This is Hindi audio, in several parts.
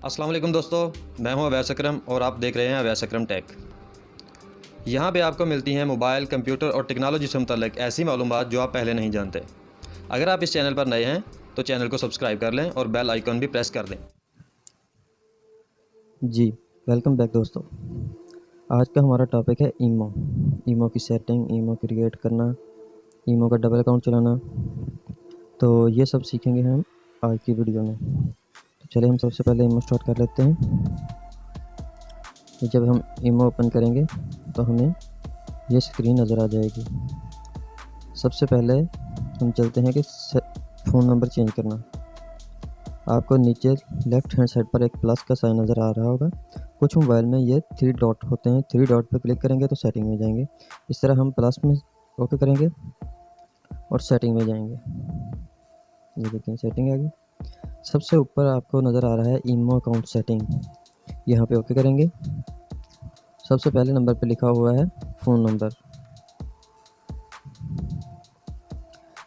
अस्सलाम वालेकुम दोस्तों, मैं हूं अवैस अकरम और आप देख रहे हैं अवैस अकरम टेक। यहां पे आपको मिलती हैं मोबाइल, कंप्यूटर और टेक्नोलॉजी से मुतल्लिक ऐसी मालूमात जो आप पहले नहीं जानते। अगर आप इस चैनल पर नए हैं तो चैनल को सब्सक्राइब कर लें और बेल आइकन भी प्रेस कर दें। जी, वेलकम बैक दोस्तों। आज का हमारा टॉपिक है ईमो की सेटिंग, ईमो क्रिएट करना, ईमो का डबल अकाउंट चलाना। तो ये सब सीखेंगे हम आज की वीडियो में। तो चलिए हम सबसे पहले ईमो स्टार्ट कर लेते हैं। जब हम ईमो ओपन करेंगे तो हमें ये स्क्रीन नज़र आ जाएगी। सबसे पहले हम चलते हैं कि फ़ोन नंबर चेंज करना। आपको नीचे लेफ़्ट हैंड साइड पर एक प्लस का साइन नज़र आ रहा होगा। कुछ मोबाइल में ये 3 डॉट होते हैं। 3 डॉट पर क्लिक करेंगे तो सेटिंग में जाएंगे। इस तरह हम प्लस में ओके करेंगे और सेटिंग में जाएंगे। ये देखिए सेटिंग आ गई। सबसे ऊपर आपको नज़र आ रहा है ईमो अकाउंट सेटिंग। यहाँ पे ओके करेंगे। सबसे पहले नंबर पे लिखा हुआ है फ़ोन नंबर।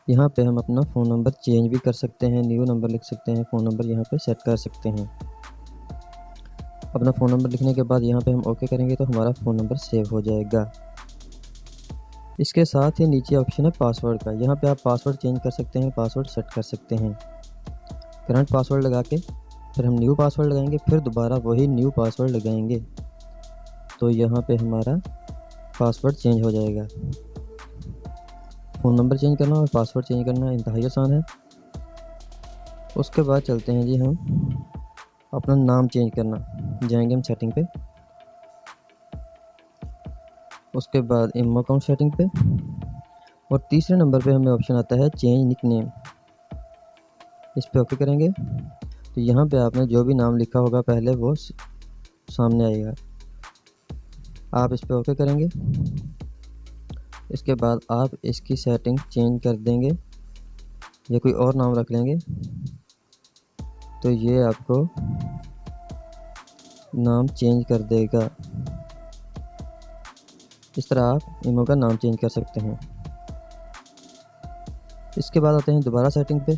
यहाँ पे हम अपना फ़ोन नंबर चेंज भी कर सकते हैं, न्यू नंबर लिख सकते हैं, फ़ोन नंबर यहाँ पे सेट कर सकते हैं। अपना फ़ोन नंबर लिखने के बाद यहाँ पे हम ओके करेंगे तो हमारा फ़ोन नंबर सेव हो जाएगा। इसके साथ ही नीचे ऑप्शन है पासवर्ड का। यहाँ पे आप पासवर्ड चेंज कर सकते हैं, पासवर्ड सेट कर सकते हैं। करंट पासवर्ड लगा के फिर हम न्यू पासवर्ड लगाएंगे, फिर दोबारा वही न्यू पासवर्ड लगाएंगे तो यहाँ पे हमारा पासवर्ड चेंज हो जाएगा। फ़ोन नंबर चेंज करना और पासवर्ड चेंज करना इंतहाई आसान है। उसके बाद चलते हैं जी हम अपना नाम चेंज करना। जाएंगे हम सेटिंग पे, उसके बाद ईमो अकाउंट सेटिंग पे और तीसरे नंबर पे हमें ऑप्शन आता है चेंज निक नेम। इस पे ओके करेंगे तो यहाँ पे आपने जो भी नाम लिखा होगा पहले वो सामने आएगा। आप इस पे ओके करेंगे। इसके बाद आप इसकी सेटिंग चेंज कर देंगे या कोई और नाम रख लेंगे तो ये आपको नाम चेंज कर देगा। इस तरह आप ईमो का नाम चेंज कर सकते हैं। इसके बाद आते हैं दोबारा सेटिंग पे।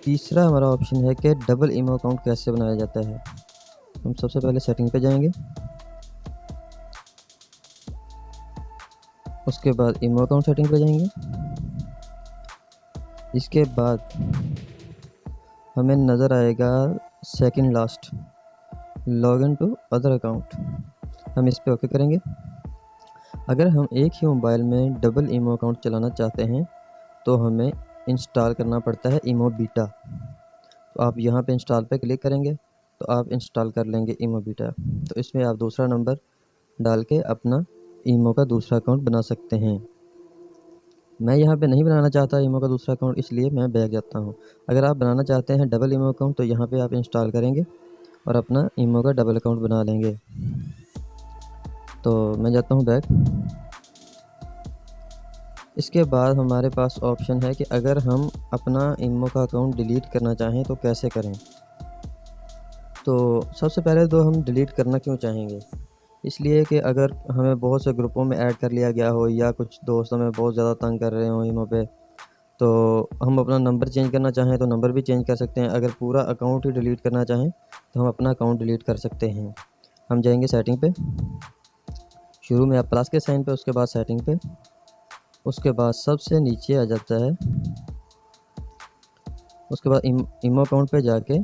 तीसरा हमारा ऑप्शन है कि डबल ईमो अकाउंट कैसे बनाया जाता है। हम सबसे पहले सेटिंग पे जाएंगे, उसके बाद ईमो अकाउंट सेटिंग पे जाएंगे। इसके बाद हमें नज़र आएगा second last login to other account. हम इस पे ओके करेंगे। अगर हम एक ही मोबाइल में डबल ईमो अकाउंट चलाना चाहते हैं तो हमें इंस्टॉल करना पड़ता है ईमो बीटा। तो आप यहाँ पे इंस्टॉल पे क्लिक करेंगे तो आप इंस्टॉल कर लेंगे ईमो बीटा। तो इसमें आप दूसरा नंबर डाल के अपना ईमो का दूसरा अकाउंट बना सकते हैं। मैं यहाँ पे नहीं बनाना चाहता ईमो का दूसरा अकाउंट, इसलिए मैं बैक जाता हूँ। अगर आप बनाना चाहते हैं डबल ईमो अकाउंट तो यहाँ पे आप इंस्टॉल करेंगे और अपना ईमो का डबल अकाउंट बना लेंगे। तो मैं जाता हूँ बैक। इसके बाद हमारे पास ऑप्शन है कि अगर हम अपना ईमो का अकाउंट डिलीट करना चाहें तो कैसे करें। तो सबसे पहले तो हम डिलीट करना क्यों चाहेंगे, इसलिए कि अगर हमें बहुत से ग्रुपों में ऐड कर लिया गया हो या कुछ दोस्त हमें बहुत ज़्यादा तंग कर रहे हो ईमो पे, तो हम अपना नंबर चेंज करना चाहें तो नंबर भी चेंज कर सकते हैं। अगर पूरा अकाउंट ही डिलीट करना चाहें तो हम अपना अकाउंट डिलीट कर सकते हैं। हम जाएंगे सेटिंग पे, शुरू में आप प्लस के साइन पे, उसके बाद सेटिंग पे, उसके बाद सबसे नीचे आ जाता है, उसके बाद ईमो अकाउंट पे जाके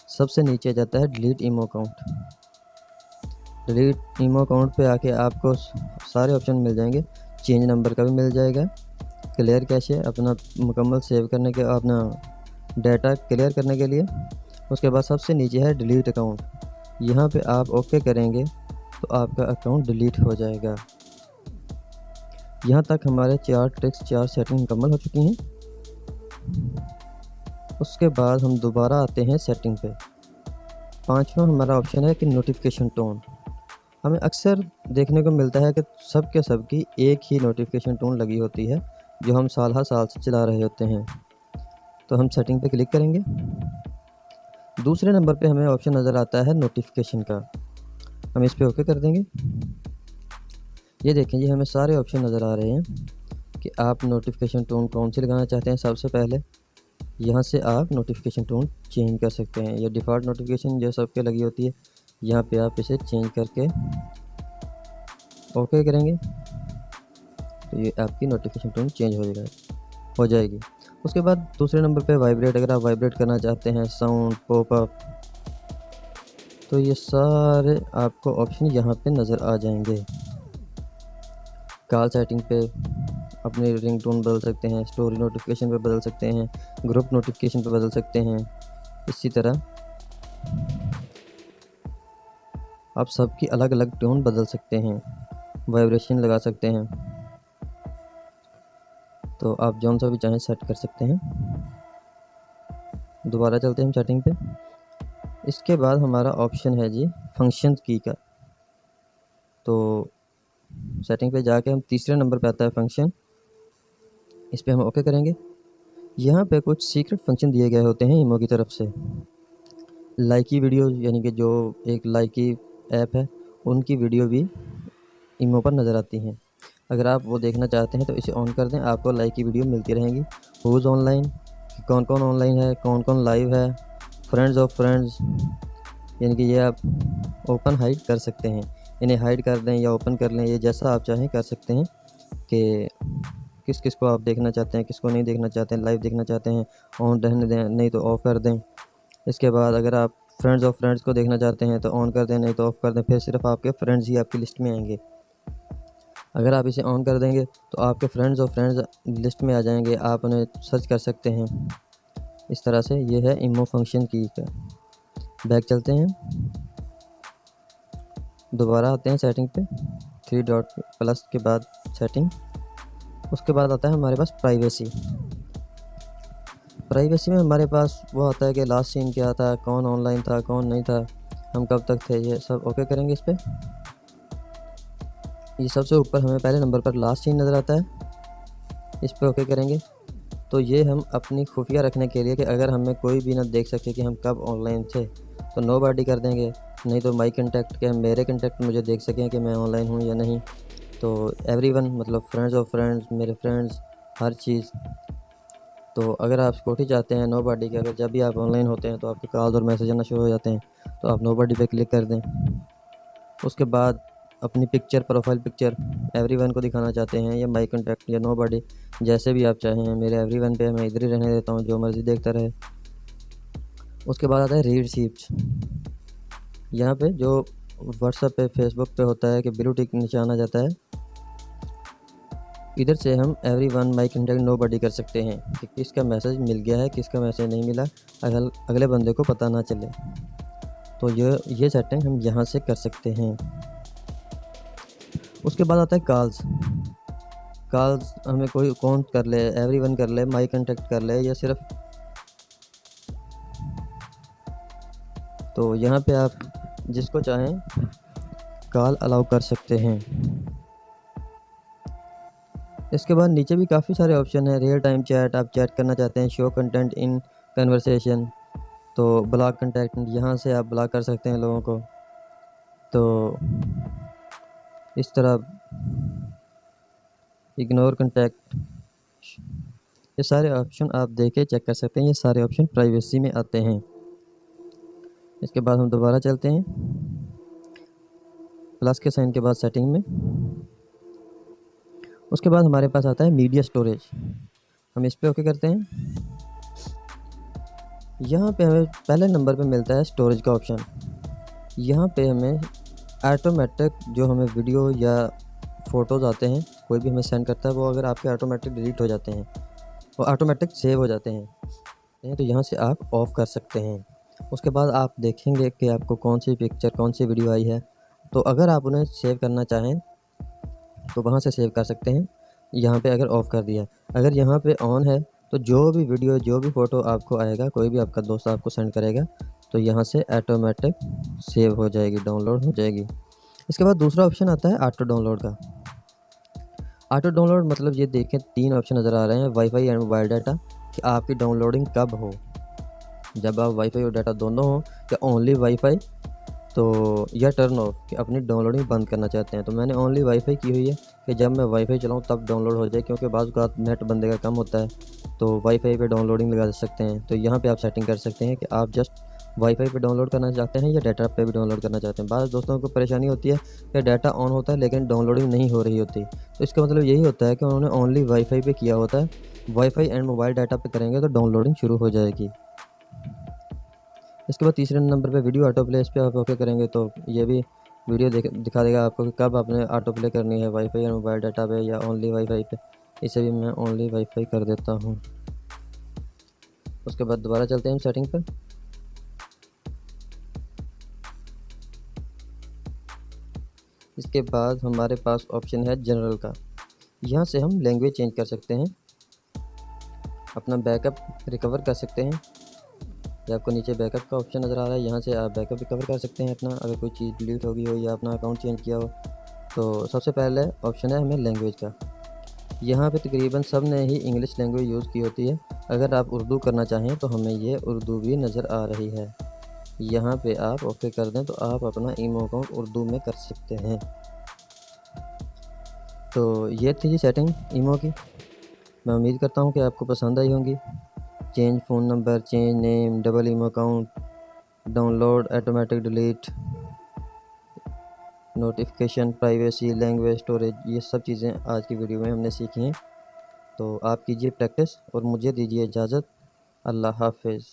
सबसे नीचे आ जाता है डिलीट ईमो अकाउंट। डिलीट ईमो अकाउंट पे आके आपको सारे ऑप्शन मिल जाएंगे। चेंज नंबर का भी मिल जाएगा, क्लियर कैशे अपना मुकम्मल सेव करने के, अपना डाटा क्लियर करने के लिए। उसके बाद सबसे नीचे है डिलीट अकाउंट। यहाँ पे आप ओके करेंगे तो आपका अकाउंट डिलीट हो जाएगा। यहाँ तक हमारे 4 ट्रिक्स 4 सेटिंग मुकम्मल हो चुकी हैं। उसके बाद हम दोबारा आते हैं सेटिंग पे। पांचवा हमारा ऑप्शन है कि नोटिफिकेशन टोन। हमें अक्सर देखने को मिलता है कि सबकी एक ही नोटिफिकेशन टोन लगी होती है जो हम साल हर साल से चला रहे होते हैं। तो हम सेटिंग पे क्लिक करेंगे। दूसरे नंबर पे हमें ऑप्शन नज़र आता है नोटिफिकेशन का। हम इस पे ओके कर देंगे। ये देखें जी, हमें सारे ऑप्शन नज़र आ रहे हैं कि आप नोटिफिकेशन टोन कौन सी लगाना चाहते हैं। सबसे पहले यहाँ से आप नोटिफिकेशन टोन चेंज कर सकते हैं। ये डिफ़ॉल्ट नोटिफिकेशन जो सबके लगी होती है, यहाँ पे आप इसे चेंज करके ओके करेंगे तो ये आपकी नोटिफिकेशन टोन चेंज हो जाएगी। उसके बाद दूसरे नंबर पे वाइब्रेट, अगर आप वाइब्रेट करना चाहते हैं, साउंड, पॉपअप, तो ये सारे आपको ऑप्शन यहाँ पे नज़र आ जाएंगे। कॉल सेटिंग पे अपने रिंगटोन बदल सकते हैं, स्टोरी नोटिफिकेशन पे बदल सकते हैं, ग्रुप नोटिफिकेशन पे बदल सकते हैं। इसी तरह आप सबकी अलग अलग टोन बदल सकते हैं, वाइब्रेशन लगा सकते हैं, तो आप जौन सा भी चाहें सेट कर सकते हैं। दोबारा चलते हैं हम सेटिंग पे। इसके बाद हमारा ऑप्शन है जी फंक्शन की का। तो सेटिंग पे जाके हम तीसरे नंबर पे आता है फंक्शन, इस पे हम ओके करेंगे। यहाँ पे कुछ सीक्रेट फंक्शन दिए गए होते हैं ईमो की तरफ से। लाइकी वीडियो, यानी कि जो एक लाइकी ऐप है, उनकी वीडियो भी ईमो पर नज़र आती हैं। अगर आप वो देखना चाहते हैं तो इसे ऑन कर दें, आपको लाइकी वीडियो मिलती रहेंगी। हुज़ ऑनलाइन, कौन कौन ऑनलाइन है, कौन कौन लाइव है, फ्रेंड्स ऑफ फ्रेंड्स, यानी कि ये आप ओपन हाइड कर सकते हैं। इन्हें हाइड कर दें या ओपन कर लें, ये जैसा आप चाहें कर सकते हैं कि किस किस को आप देखना चाहते हैं, किसको नहीं देखना चाहते हैं, लाइव देखना चाहते हैं ऑन रहने दें, नहीं तो ऑफ़ कर दें। इसके बाद अगर आप फ्रेंड्स ऑफ फ्रेंड्स को देखना चाहते हैं तो ऑन कर दें, नहीं तो ऑफ़ कर दें। फिर सिर्फ आपके फ्रेंड्स ही आपकी लिस्ट में आएंगे। अगर आप इसे ऑन कर देंगे तो आपके फ्रेंड्स ऑफ फ्रेंड्स लिस्ट में आ जाएंगे, आप उन्हें सर्च कर सकते हैं। इस तरह से ये है ईमो फंक्शन की का। बैक चलते हैं, दोबारा आते हैं सेटिंग पे, 3 डॉट प्लस के बाद सेटिंग। उसके बाद आता है हमारे पास प्राइवेसी। प्राइवेसी में हमारे पास वो आता है कि लास्ट सीन क्या था, कौन ऑनलाइन था, कौन नहीं था, हम कब तक थे, ये सब ओके करेंगे इस पर। ये सबसे ऊपर हमें पहले नंबर पर लास्ट सीन नज़र आता है, इस पर ओके करेंगे। तो ये हम अपनी खुफिया रखने के लिए कि अगर हमें कोई भी ना देख सके कि हम कब ऑनलाइन थे, तो नो बॉडी कर देंगे। नहीं तो माई कंटेक्ट के मेरे कंटेक्ट मुझे देख सकें कि मैं ऑनलाइन हूँ या नहीं। तो एवरीवन मतलब फ्रेंड्स ऑफ फ्रेंड्स, मेरे फ्रेंड्स, हर चीज़। तो अगर आप सिक्योरिटी चाहते हैं नो बॉडी के, अगर जब भी आप ऑनलाइन होते हैं तो आपके कॉल्स और मैसेज आना शुरू हो जाते हैं, तो आप नो बॉडी पे क्लिक कर दें। उसके बाद अपनी पिक्चर, प्रोफाइल पिक्चर एवरीवन को दिखाना चाहते हैं या माई कंटेक्ट या नो बॉडी, जैसे भी आप चाहें। मेरे एवरीवन पे मैं इधर ही रहने देता हूँ, जो मर्ज़ी देखता रहे। उसके बाद आता है रीड रिसीप्ट्स। यहाँ पे जो व्हाट्सएप पे, फेसबुक पे होता है कि ब्लू टिक निशान आ जाता है, इधर से हम everyone my contact nobody कर सकते हैं कि किसका मैसेज मिल गया है, किसका मैसेज नहीं मिला, अगले बंदे को पता ना चले। तो ये सेटिंग हम यहाँ से कर सकते हैं। उसके बाद आता है कॉल्स हमें कोई कौन कर ले, एवरीवन कर ले, माई कंटेक्ट कर ले, या सिर्फ। तो यहाँ पे आप जिसको चाहें कॉल अलाउ कर सकते हैं। इसके बाद नीचे भी काफ़ी सारे ऑप्शन हैं। रियल टाइम चैट, आप चैट करना चाहते हैं, शो कंटेंट इन कन्वर्सेशन, तो ब्लॉक कंटेंट, यहाँ से आप ब्लॉक कर सकते हैं लोगों को। तो इस तरह इग्नोर कंटेक्ट, ये सारे ऑप्शन आप देखे चेक कर सकते हैं। ये सारे ऑप्शन प्राइवेसी में आते हैं। इसके बाद हम दोबारा चलते हैं प्लस के साइन के बाद सेटिंग में। उसके बाद हमारे पास आता है मीडिया स्टोरेज, हम इस पर ओके करते हैं। यहाँ पे हमें पहले नंबर पे मिलता है स्टोरेज का ऑप्शन। यहाँ पे हमें ऑटोमेटिक जो हमें वीडियो या फ़ोटोज़ आते हैं, कोई भी हमें सेंड करता है, वो अगर आपके ऑटोमेटिक डिलीट हो जाते हैं, वो ऑटोमेटिक सेव हो जाते हैं, तो यहाँ से आप ऑफ़ कर सकते हैं। उसके बाद आप देखेंगे कि आपको कौन सी पिक्चर, कौन सी वीडियो आई है। तो अगर आप उन्हें सेव करना चाहें तो वहाँ से सेव कर सकते हैं, यहाँ पे अगर ऑफ़ कर दिया। अगर यहाँ पे ऑन है तो जो भी वीडियो, जो भी फ़ोटो आपको आएगा, कोई भी आपका दोस्त आपको सेंड करेगा, तो यहाँ से ऑटोमेटिक सेव हो जाएगी, डाउनलोड हो जाएगी। इसके बाद दूसरा ऑप्शन आता है ऑटो डाउनलोड का। ऑटो डाउनलोड मतलब ये देखें 3 ऑप्शन नज़र आ रहे हैं, वाईफाई एंड मोबाइल डाटा, कि आपकी डाउनलोडिंग कब हो, जब आप वाईफाई और डाटा दोनों हो, या ओनली वाईफाई, तो या टर्न ऑफ कि अपनी डाउनलोडिंग बंद करना चाहते हैं। तो मैंने ओनली वाईफाई की हुई है कि जब मैं वाईफाई चलाऊँ तब डाउनलोड हो जाए, क्योंकि बाज़ औक़ात नेट बंदे का कम होता है तो वाईफाई पे डाउनलोडिंग लगा सकते हैं। तो यहाँ पे आप सेटिंग कर सकते हैं कि आप जस्ट वाईफाई पे डाउनलोड करना चाहते हैं या डाटा पे भी डाउनलोड करना चाहते हैं। बाज़ दोस्तों को परेशानी होती है कि डाटा ऑन होता है लेकिन डाउनलोडिंग नहीं हो रही होती। तो इसका मतलब यही होता है कि उन्होंने ओनली वाईफाई पे किया होता है। वाईफाई एंड मोबाइल डाटा पे करेंगे तो डाउनलोडिंग शुरू हो जाएगी। इसके बाद तीसरे नंबर पे वीडियो ऑटो प्ले, इस पर आप ओके करेंगे तो ये भी वीडियो दिखा देगा आपको कि कब आपने ऑटो प्ले करनी है, वाईफाई या मोबाइल डाटा पे या ओनली वाईफाई पे। इसे भी मैं ओनली वाईफाई कर देता हूँ। उसके बाद दोबारा चलते हैं हम सेटिंग पर। इसके बाद हमारे पास ऑप्शन है जनरल का। यहाँ से हम लैंग्वेज चेंज कर सकते हैं, अपना बैकअप रिकवर कर सकते हैं। ये आपको नीचे बैकअप का ऑप्शन नज़र आ रहा है, यहाँ से आप बैकअप रिकवर कर सकते हैं अपना, अगर कोई चीज़ डिलीट हो गई हो या अपना अकाउंट चेंज किया हो। तो सबसे पहले ऑप्शन है हमें लैंग्वेज का। यहाँ पे तकरीबन सब ने ही इंग्लिश लैंग्वेज यूज़ की होती है। अगर आप उर्दू करना चाहें तो हमें ये उर्दू भी नज़र आ रही है। यहाँ पे आप ओके कर दें तो आप अपना ईमो अकाउंट उर्दू में कर सकते हैं। तो ये थी जी सेटिंग ईमो की। मैं उम्मीद करता हूँ कि आपको पसंद आई होंगी। Change phone number, change name, double imo account, download, automatic delete, notification, privacy, language, storage, ये सब चीज़ें आज की वीडियो में हमने सीखी हैं। तो आप कीजिए प्रैक्टिस और मुझे दीजिए इजाज़त। अल्लाह हाफ़िज़।